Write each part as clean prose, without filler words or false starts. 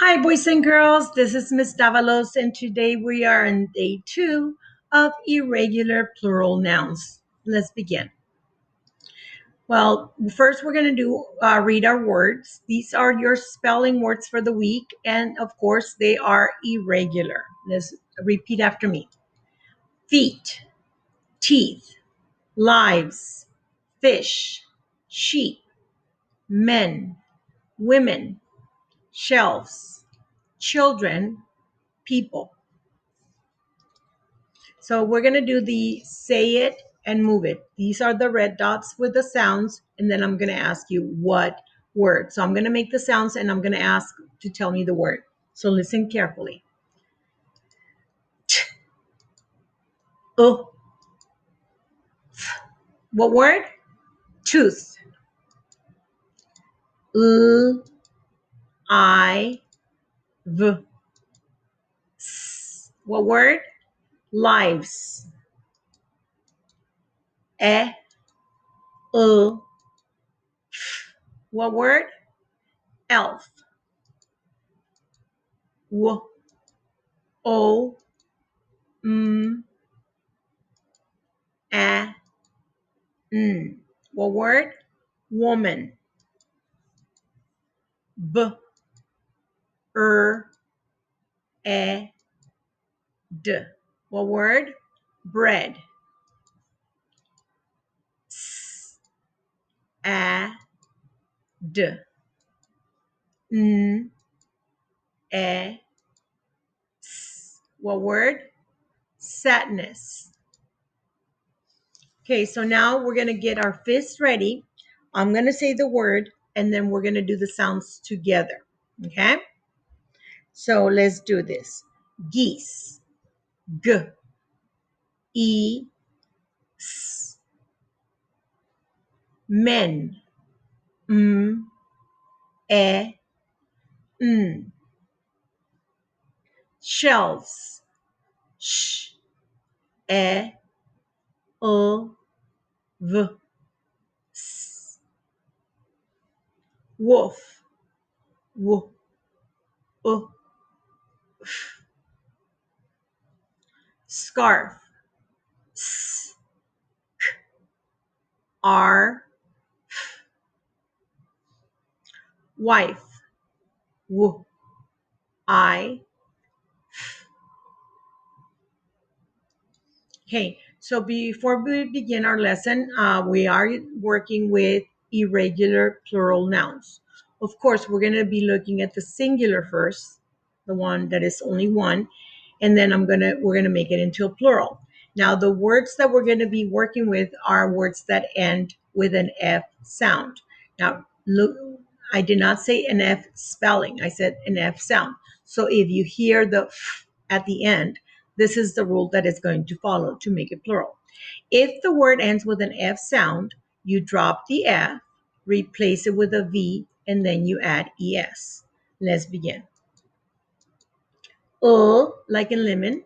Hi, boys and girls. This is Miss Davalos, and today we are on day 2 of irregular plural nouns. Let's begin. Well, first we're going to do read our words. These are your spelling words for the week, and of course, they are irregular. Let's repeat after me: feet, teeth, lives, fish, sheep, men, women, shelves, children, people. So we're going to do the say it and move it. These are the red dots with the sounds. And then I'm going to ask you what word. So I'm going to make the sounds and I'm going to ask to tell me the word. So listen carefully. T, what word? Tooth. L, I, v. S. What word? Lives. E, l. What word? Elf. W, o, m, a, n. What word? Woman. B, e, d. What word? Bread. S, a, d. N, e, s. What word? Sadness. Okay, so now we're going to get our fists ready. I'm going to say the word and then we're going to do the sounds together. Okay? So let's do this. Geese. G, E, S. Men. M, E, N. Shelves. Sh, E, L, V. S. Wolf. W, F. Scarf. S, R. Wife. W, I. Okay, so before we begin our lesson, we are working with irregular plural nouns. Of course, we're going to be looking at the singular first, the one that is only one, and then we're gonna make it into a plural. Now, the words that we're going to be working with are words that end with an F sound. Now, look, I did not say an F spelling. I said an F sound. So if you hear the F at the end, this is the rule that is going to follow to make it plural. If the word ends with an F sound, you drop the F, replace it with a V, and then you add ES. Let's begin. Like in lemon.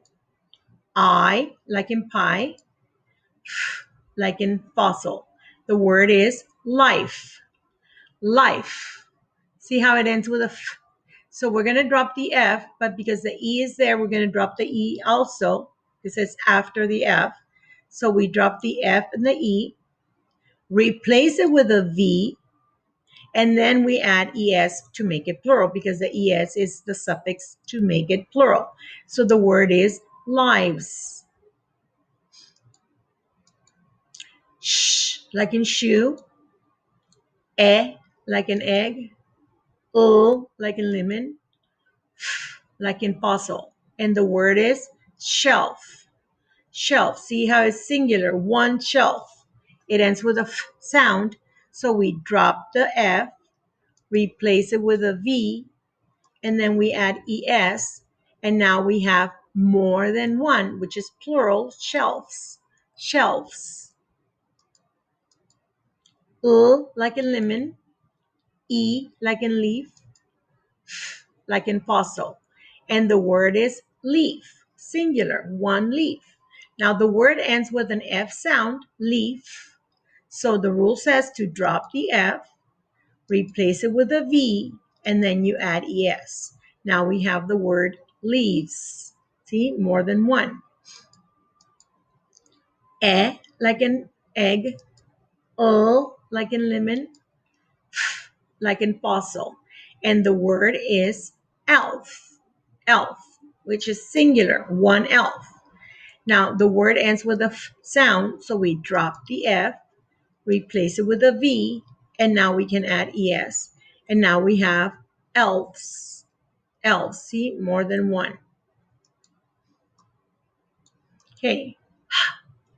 I, like in pie. F, like in fossil. The word is life. Life. See how it ends with a F? So we're going to drop the F, but because the E is there, we're going to drop the E also because it's after the F. So we drop the F and the E, replace it with a V, and then we add ES to make it plural because the ES is the suffix to make it plural. So the word is lives. Sh, like in shoe. E, like an egg. L, like in lemon. F, like in fossil. And the word is shelf. Shelf. See how it's singular, one shelf. It ends with a F sound. So we drop the F, replace it with a V, and then we add ES. And now we have more than one, which is plural, shelves. Shelves. L, like in lemon. E, like in leaf. F, like in fossil. And the word is leaf, singular, one leaf. Now the word ends with an F sound, leaf. So the rule says to drop the F, replace it with a V, and then you add ES. Now we have the word leaves. See, more than one. Like an egg. Like in lemon. Like in fossil. And the word is elf. Elf, which is singular, one elf. Now the word ends with a f sound, so we drop the F, replace it with a V, and now we can add ES. And now we have elves. Elves, see, more than one. Okay,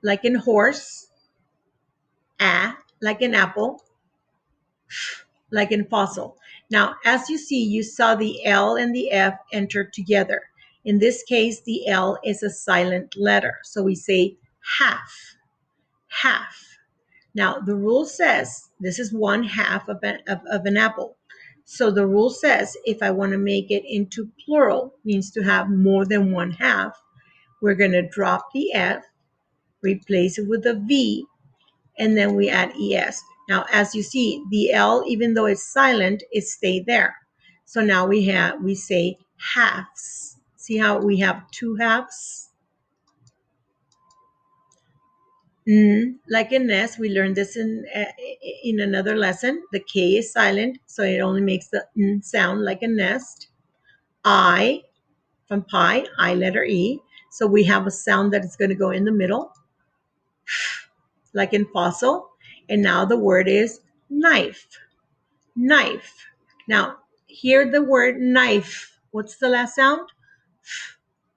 like in horse, like in apple, like in fossil. Now, as you see, you saw the L and the F enter together. In this case, the L is a silent letter. So we say half, half. Now, the rule says this is one half of an apple. So the rule says if I want to make it into plural, means to have more than one half, we're going to drop the F, replace it with a V, and then we add ES. Now, as you see, the L, even though it's silent, it stayed there. So now we say halves. See how we have two halves? Like in nest, we learned this in another lesson. The K is silent, so it only makes the N sound like a nest. I, from pie, I letter E. So we have a sound that is going to go in the middle, like in fossil. And now the word is knife. Knife. Now, hear the word knife. What's the last sound?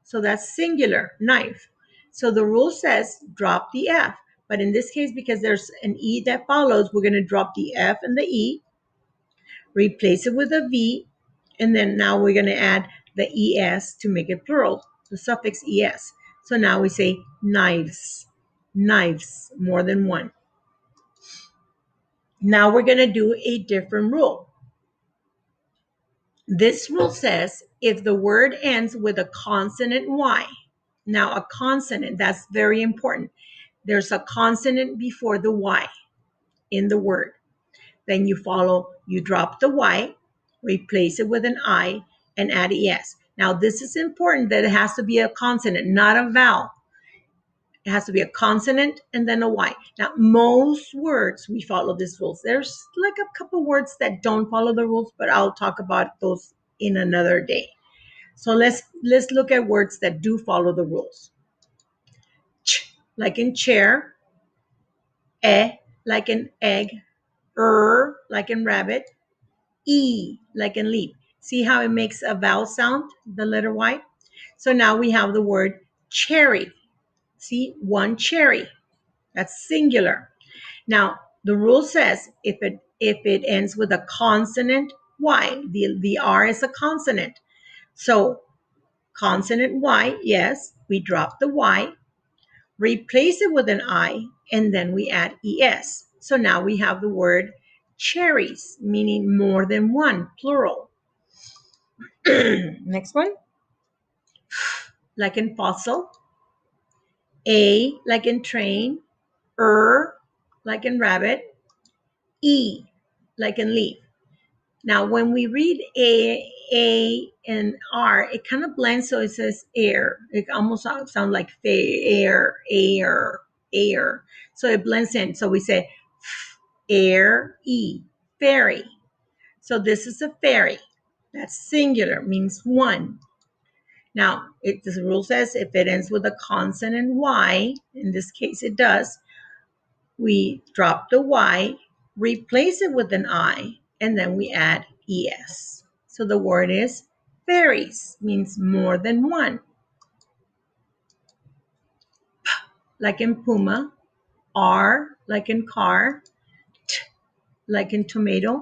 So that's singular, knife. So the rule says drop the F. But in this case, because there's an E that follows, we're going to drop the F and the E, replace it with a V, and then now we're going to add the ES to make it plural, the suffix ES. So now we say knives, knives, more than one. Now we're going to do a different rule. This rule says if the word ends with a consonant Y, now a consonant, that's very important. There's a consonant before the Y in the word. Then you drop the Y, replace it with an I, and add ES. Now this is important that it has to be a consonant, not a vowel. It has to be a consonant and then a Y. Now, most words, we follow these rules. There's like a couple words that don't follow the rules, but I'll talk about those in another day. So let's look at words that do follow the rules. Ch, like in chair. Like in egg. Like in rabbit. Like in leaf. See how it makes a vowel sound, the letter Y? So now we have the word cherry. See, one cherry. That's singular. Now, the rule says if it ends with a consonant Y, the R is a consonant. So consonant Y, yes, we drop the Y, replace it with an I, and then we add ES. So now we have the word cherries, meaning more than one, plural. Next one. Like in fossil. Like in train. Like in rabbit. Like in leaf. Now, when we read and R, it kind of blends, so it says air. It almost sounds like air. So it blends in. So we say air, ferry. So this is a ferry. That's singular, means one. Now, the rule says if it ends with a consonant Y, in this case it does, we drop the Y, replace it with an I, and then we add ES. So the word is ferries, means more than one. Like in puma. R, like in car. T, like in tomato.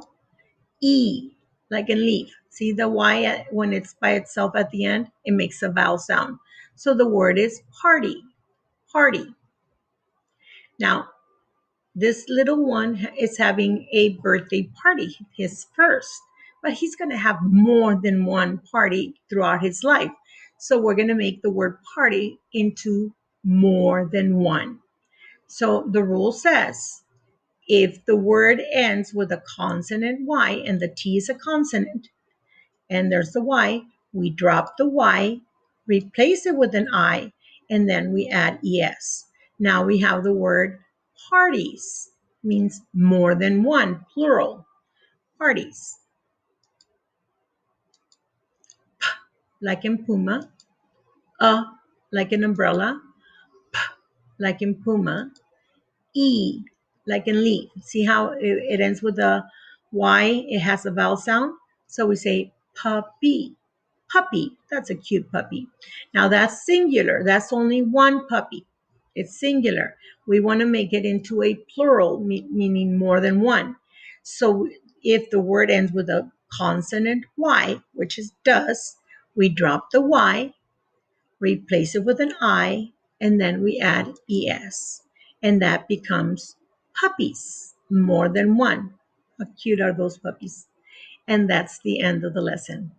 Like in leaf. See the Y when it's by itself at the end, it makes a vowel sound. So the word is party. Party. Now, this little one is having a birthday party, his first, but he's going to have more than one party throughout his life. So we're going to make the word party into more than one. So the rule says if the word ends with a consonant Y and the T is a consonant and there's the Y, We drop the Y, replace it with an I, and then we add ES. Now we have the word parties, means more than one, plural, parties. Like in Puma, like an umbrella, like in Puma, E, like in leaf. See how it ends with a Y? It has a vowel sound. So we say puppy, puppy. That's a cute puppy. Now that's singular. That's only one puppy. It's singular. We want to make it into a plural, meaning more than one. So if the word ends with a consonant Y, which is does, we drop the Y, replace it with an I, and then we add ES. And that becomes puppies, more than one. How cute are those puppies? And that's the end of the lesson.